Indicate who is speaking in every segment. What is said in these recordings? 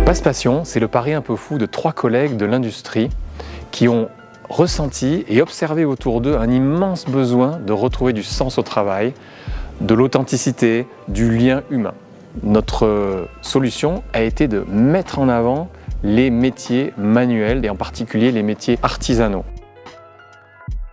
Speaker 1: Passe-Passion, c'est le pari un peu fou de 3 collègues de l'industrie qui ont ressenti et observé autour d'eux un immense besoin de retrouver du sens au travail, de l'authenticité, du lien humain. Notre solution a été de mettre en avant les métiers manuels et en particulier les métiers artisanaux.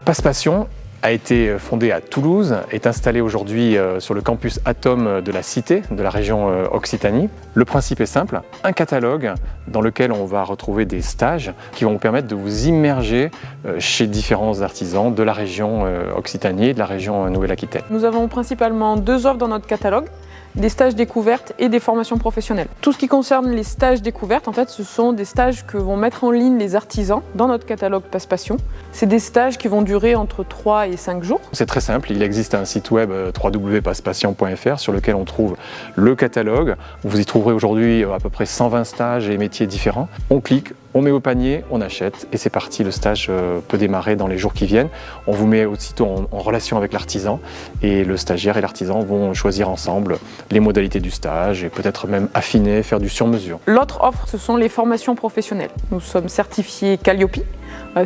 Speaker 1: Passe-Passion a été fondé à Toulouse, est installé aujourd'hui sur le campus Atom de la Cité, de la région Occitanie. Le principe est simple, un catalogue dans lequel on va retrouver des stages qui vont vous permettre de vous immerger chez différents artisans de la région Occitanie et de la région Nouvelle-Aquitaine.
Speaker 2: Nous avons principalement 2 offres dans notre catalogue, des stages découvertes et des formations professionnelles. Tout ce qui concerne les stages découvertes, en fait, ce sont des stages que vont mettre en ligne les artisans dans notre catalogue Passe-Passion. C'est des stages qui vont durer entre 3 et 5 jours.
Speaker 1: C'est très simple, il existe un site web www.passepassion.fr sur lequel on trouve le catalogue. Vous y trouverez aujourd'hui à peu près 120 stages et métiers différents. On clique, on met au panier, on achète et c'est parti, le stage peut démarrer dans les jours qui viennent. On vous met aussitôt en relation avec l'artisan et le stagiaire et l'artisan vont choisir ensemble les modalités du stage et peut-être même affiner, faire du sur-mesure.
Speaker 2: L'autre offre, ce sont les formations professionnelles. Nous sommes certifiés Calliope.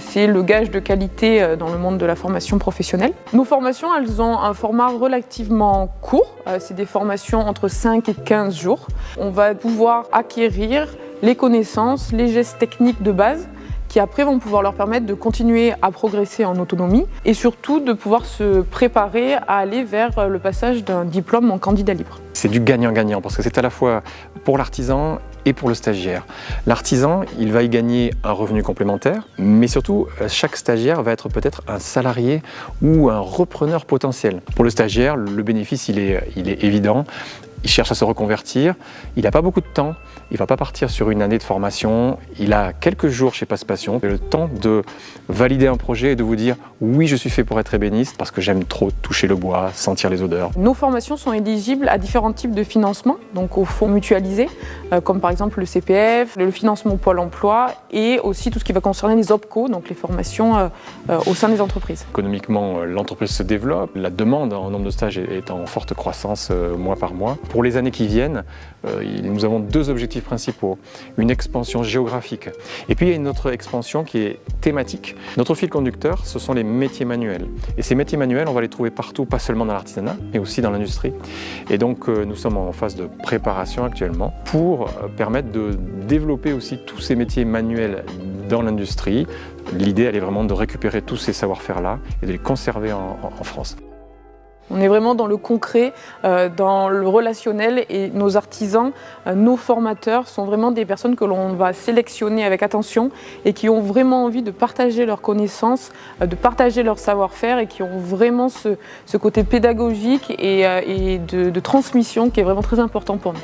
Speaker 2: C'est le gage de qualité dans le monde de la formation professionnelle. Nos formations, elles ont un format relativement court. C'est des formations entre 5 et 15 jours. On va pouvoir acquérir les connaissances, les gestes techniques de base qui après vont pouvoir leur permettre de continuer à progresser en autonomie et surtout de pouvoir se préparer à aller vers le passage d'un diplôme en candidat libre.
Speaker 1: C'est du gagnant-gagnant parce que c'est à la fois pour l'artisan et pour le stagiaire. L'artisan, il va y gagner un revenu complémentaire, mais surtout, chaque stagiaire va être peut-être un salarié ou un repreneur potentiel. Pour le stagiaire, le bénéfice, il est évident. Il cherche à se reconvertir, il n'a pas beaucoup de temps, il ne va pas partir sur une année de formation, il a quelques jours chez Passe-Passion, le temps de valider un projet et de vous dire « oui, je suis fait pour être ébéniste parce que j'aime trop toucher le bois, sentir les odeurs ».
Speaker 2: Nos formations sont éligibles à différents types de financement, donc aux fonds mutualisés, comme par exemple le CPF, le financement Pôle emploi et aussi tout ce qui va concerner les OPCO, donc les formations au sein des entreprises.
Speaker 1: Économiquement, l'entreprise se développe, la demande en nombre de stages est en forte croissance mois par mois. Pour les années qui viennent, nous avons 2 objectifs principaux. Une expansion géographique et puis il y a une autre expansion qui est thématique. Notre fil conducteur, ce sont les métiers manuels. Et ces métiers manuels, on va les trouver partout, pas seulement dans l'artisanat, mais aussi dans l'industrie. Et donc nous sommes en phase de préparation actuellement pour permettre de développer aussi tous ces métiers manuels dans l'industrie. L'idée, elle est vraiment de récupérer tous ces savoir-faire-là et de les conserver en France.
Speaker 2: On est vraiment dans le concret, dans le relationnel et nos artisans, nos formateurs sont vraiment des personnes que l'on va sélectionner avec attention et qui ont vraiment envie de partager leurs connaissances, de partager leur savoir-faire et qui ont vraiment ce côté pédagogique et de transmission qui est vraiment très important pour nous.